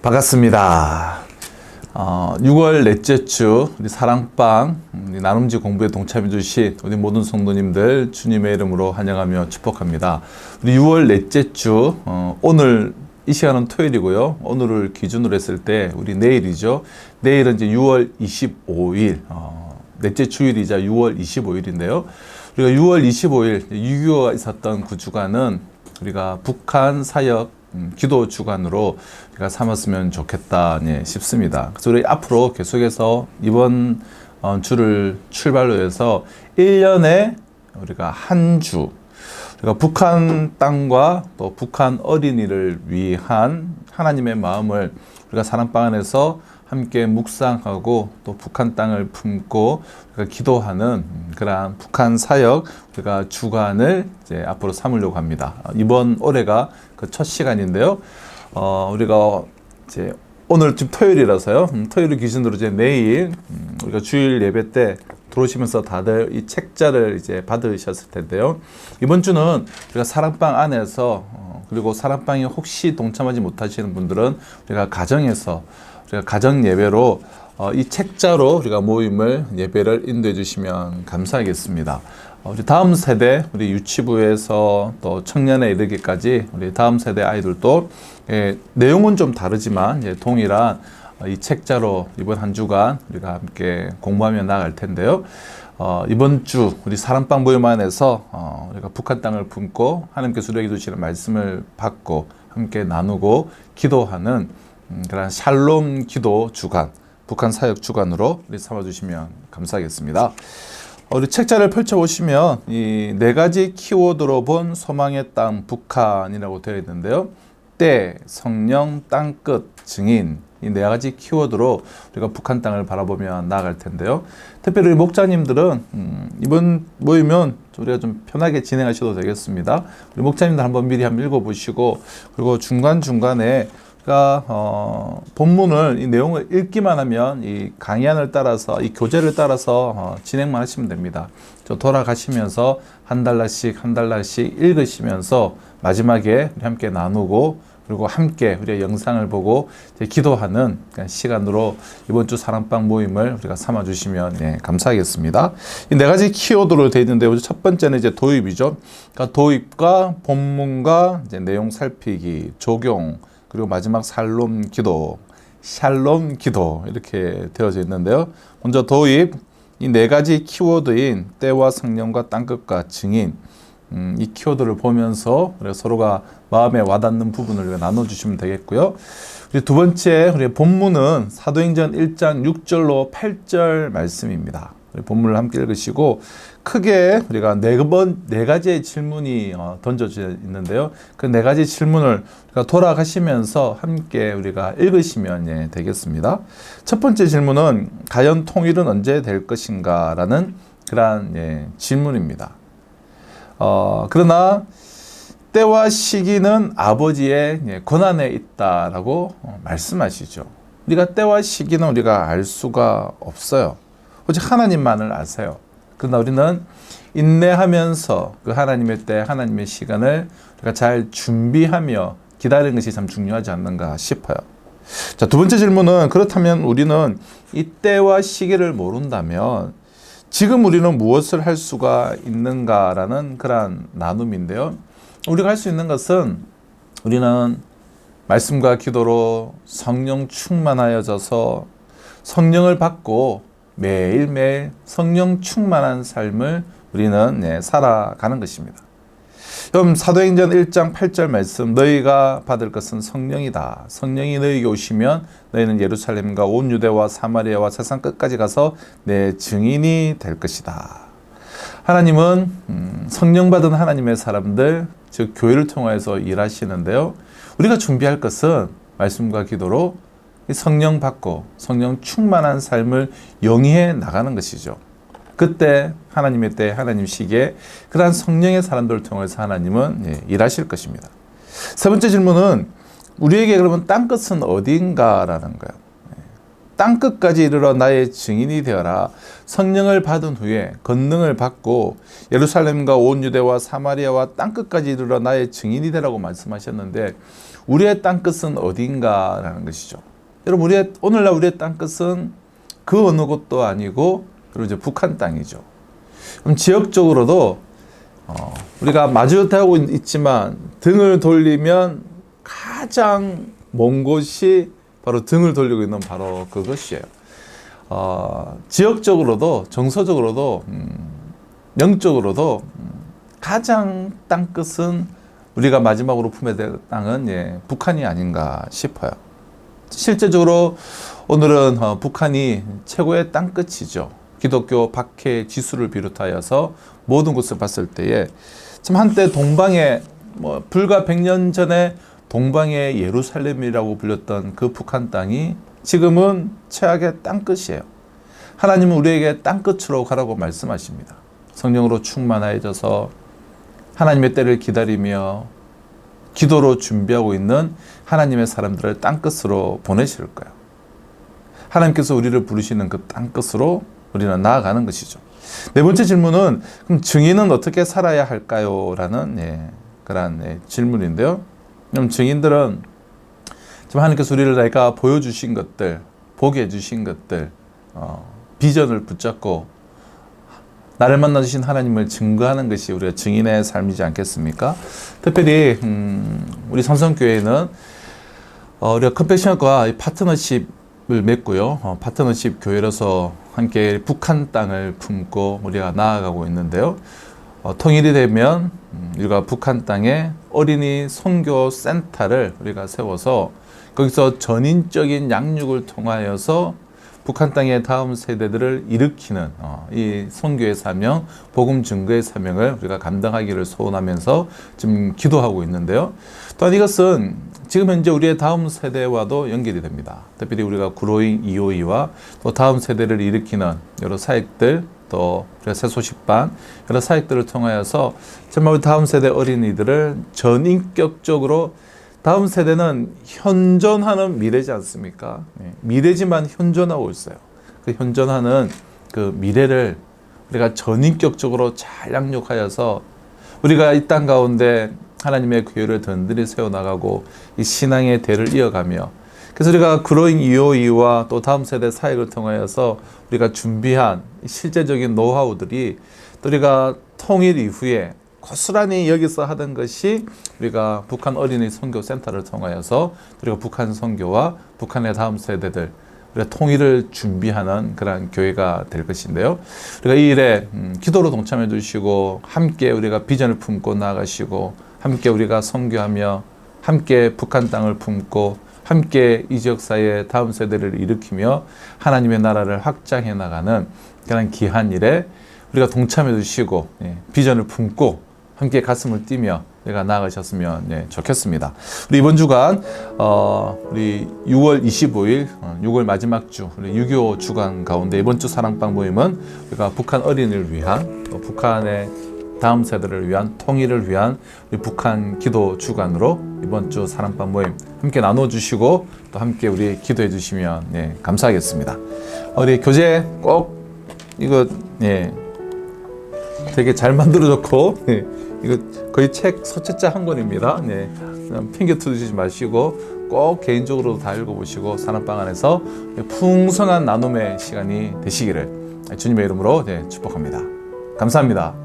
반갑습니다. 6월 넷째 주 우리 사랑방 우리 나눔지 공부에 동참해 주신 우리 모든 성도님들 주님의 이름으로 환영하며 축복합니다. 우리 6월 넷째 주 오늘 이 시간은 토요일이고요. 오늘을 기준으로 했을 때 우리 내일이죠. 내일은 이제 6월 25일 넷째 주일이자 6월 25일인데요. 우리가 6월 25일 6.25가 있었던 그 주간은 우리가 북한 사역 기도 주간으로 우리가 삼았으면 좋겠다 싶습니다. 그래서 우리 앞으로 계속해서 이번 주를 출발로 해서 1년에 우리가 한 주, 우리가 북한 땅과 또 북한 어린이를 위한 하나님의 마음을 우리가 사랑방 안에서 함께 묵상하고 또 북한 땅을 품고 우리가 기도하는 그러한 북한 사역 우리가 주간을 이제 앞으로 삼으려고 합니다. 이번 올해가 그 첫 시간인데요. 우리가 이제 오늘 지금 토요일이라서요. 토요일 기준으로 이제 내일 우리가 주일 예배 때 들어오시면서 다들 이 책자를 이제 받으셨을 텐데요. 이번 주는 우리가 사랑방 안에서 그리고 사랑방에 혹시 동참하지 못하시는 분들은 우리가 가정에서 우리가 가정 예배로 이 책자로 우리가 모임을 예배를 인도해 주시면 감사하겠습니다. 우리 다음 세대, 우리 유치부에서 또 청년에 이르기까지 우리 다음 세대 아이들도 내용은 좀 다르지만 동일한 이 책자로 이번 한 주간 우리가 함께 공부하며 나갈 텐데요. 이번 주 우리 사랑방 모임 안에서 우리가 북한 땅을 품고 하나님께서 우리에게 주시는 말씀을 받고 함께 나누고 기도하는 그런 샬롬 기도 주간, 북한 사역 주간으로 우리 삼아주시면 감사하겠습니다. 우리 책자를 펼쳐보시면 이 네 가지 키워드로 본 소망의 땅 북한이라고 되어 있는데요. 때, 성령, 땅끝, 증인 이 네 가지 키워드로 우리가 북한 땅을 바라보며 나아갈 텐데요. 특별히 우리 목자님들은 이번 모이면 우리가 좀 편하게 진행하셔도 되겠습니다. 우리 목자님들 한번 미리 한번 읽어보시고 그리고 중간중간에 본문을 이 내용을 읽기만 하면 이 강의안을 따라서 이 교재를 따라서 진행만 하시면 됩니다. 돌아가시면서 한 달러씩 읽으시면서 마지막에 우리 함께 나누고 그리고 함께 우리의 영상을 보고 기도하는 시간으로 이번 주 사랑방 모임을 우리가 삼아주시면 감사하겠습니다. 이 네 가지 키워드로 되어 있는데 첫 번째는 이제 도입이죠. 그러니까 도입과 본문과 이제 내용 살피기, 적용 그리고 마지막 샬롬 기도 이렇게 되어져 있는데요. 먼저 도입, 이 네 가지 키워드인 때와 성령과 땅끝과 증인 이 키워드를 보면서 우리가 서로가 마음에 와닿는 부분을 우리가 나눠주시면 되겠고요. 두 번째, 우리 본문은 사도행전 1장 6절로 8절 말씀입니다. 우리 본문을 함께 읽으시고 크게 우리가 네 가지의 질문이 던져져 있는데요. 그 네 가지 질문을 우리가 돌아가시면서 함께 우리가 읽으시면 되겠습니다. 첫 번째 질문은 과연 통일은 언제 될 것인가 라는 그러한 질문입니다. 그러나 때와 시기는 아버지의 권한에 있다라고 말씀하시죠. 우리가 때와 시기는 우리가 알 수가 없어요. 오직 하나님만을 아세요. 그러나 우리는 인내하면서 그 하나님의 때, 하나님의 시간을 우리가 잘 준비하며 기다리는 것이 참 중요하지 않는가 싶어요. 자, 두 번째 질문은 그렇다면 우리는 이 때와 시기를 모른다면 지금 우리는 무엇을 할 수가 있는가라는 그런 나눔인데요. 우리가 할 수 있는 것은 우리는 말씀과 기도로 성령 충만하여져서 성령을 받고 매일매일 성령 충만한 삶을 우리는 살아가는 것입니다. 그럼 사도행전 1장 8절 말씀 너희가 받을 것은 성령이다. 성령이 너희에게 오시면 너희는 예루살렘과 온 유대와 사마리아와 세상 끝까지 가서 내 증인이 될 것이다. 하나님은 성령 받은 하나님의 사람들 즉 교회를 통해서 일하시는데요. 우리가 준비할 것은 말씀과 기도로 성령 받고 성령 충만한 삶을 영위해 나가는 것이죠. 그때 하나님의 때 하나님 시기에 그러한 성령의 사람들을 통해서 하나님은 일하실 것입니다. 세 번째 질문은 우리에게 그러면 땅끝은 어디인가라는 거예요. 땅끝까지 이르러 나의 증인이 되어라. 성령을 받은 후에 권능을 받고 예루살렘과 온 유대와 사마리아와 땅끝까지 이르러 나의 증인이 되라고 말씀하셨는데 우리의 땅끝은 어딘가라는 것이죠. 여러분, 오늘날 우리의 땅끝은 그 어느 곳도 아니고, 그리고 이제 북한 땅이죠. 그럼 지역적으로도 우리가 마주하고 있지만 등을 돌리면 가장 먼 곳이 바로 등을 돌리고 있는 바로 그것이에요. 지역적으로도, 정서적으로도, 영적으로도 가장 땅끝은 우리가 마지막으로 품에 될 땅은 북한이 아닌가 싶어요. 실제적으로 오늘은 북한이 최고의 땅끝이죠. 기독교 박해 지수를 비롯하여서 모든 곳을 봤을 때에 참 한때 동방의 불과 100년 전에 동방의 예루살렘이라고 불렸던 그 북한 땅이 지금은 최악의 땅끝이에요. 하나님은 우리에게 땅끝으로 가라고 말씀하십니다. 성령으로 충만하여져서 하나님의 때를 기다리며 기도로 준비하고 있는 하나님의 사람들을 땅끝으로 보내실 거예요. 하나님께서 우리를 부르시는 그 땅끝으로 우리는 나아가는 것이죠. 네 번째 질문은 그럼 증인은 어떻게 살아야 할까요? 라는 그런 질문인데요. 그럼 증인들은 지금 하나님께서 우리를 내가 보여주신 것들, 보게 해주신 것들, 비전을 붙잡고 나를 만나주신 하나님을 증거하는 것이 우리가 증인의 삶이지 않겠습니까? 특별히 우리 삼성교회는 우리가 컴패션과 파트너십을 맺고요. 파트너십 교회로서 함께 북한 땅을 품고 우리가 나아가고 있는데요. 통일이 되면 우리가 북한 땅에 어린이 선교 센터를 우리가 세워서 거기서 전인적인 양육을 통하여서 북한 땅의 다음 세대들을 일으키는 이 선교의 사명, 복음 증거의 사명을 우리가 감당하기를 소원하면서 지금 기도하고 있는데요. 또한 이것은 지금 현재 우리의 다음 세대와도 연결이 됩니다. 특별히 우리가 그로잉 EOE와 또 다음 세대를 일으키는 여러 사역들, 또 우리가 새소식반 여러 사역들을 통하여서 정말 우리 다음 세대 어린이들을 전인격적으로 다음 세대는 현존하는 미래지 않습니까? 미래지만 현존하고 있어요. 그 현존하는 그 미래를 우리가 전인격적으로 잘 양육하여서 우리가 이 땅 가운데 하나님의 교회를 든든히 세워나가고 이 신앙의 대를 이어가며 그래서 우리가 그로잉 EOE와 또 다음 세대 사역을 통하여서 우리가 준비한 실제적인 노하우들이 또 우리가 통일 이후에 고스란히 여기서 하던 것이 우리가 북한 어린이 선교센터를 통하여서 우리가 북한 선교와 북한의 다음 세대들 우리가 통일을 준비하는 그런 교회가 될 것인데요. 우리가 이 일에 기도로 동참해 주시고 함께 우리가 비전을 품고 나아가시고 함께 우리가 선교하며 함께 북한 땅을 품고 함께 이 지역사회의 다음 세대를 일으키며 하나님의 나라를 확장해 나가는 그런 귀한 일에 우리가 동참해 주시고 비전을 품고 함께 가슴을 뛰며 내가 나아가셨으면 좋겠습니다. 우리 이번 주간 우리 6월 25일 6월 마지막 주 우리 6.25 주간 가운데 이번 주 사랑방 모임은 우리가 북한 어린이를 위한 또 북한의 다음 세대를 위한 통일을 위한 우리 북한 기도 주간으로 이번 주 사랑방 모임 함께 나눠주시고 또 함께 우리 기도해 주시면 감사하겠습니다. 우리 교재 꼭 이거 되게 잘 만들어졌고 이거 거의 책 서책자 한 권입니다. 그냥 핑계투지 마시고 꼭 개인적으로 다 읽어보시고 사랑방 안에서 풍성한 나눔의 시간이 되시기를 주님의 이름으로 축복합니다. 감사합니다.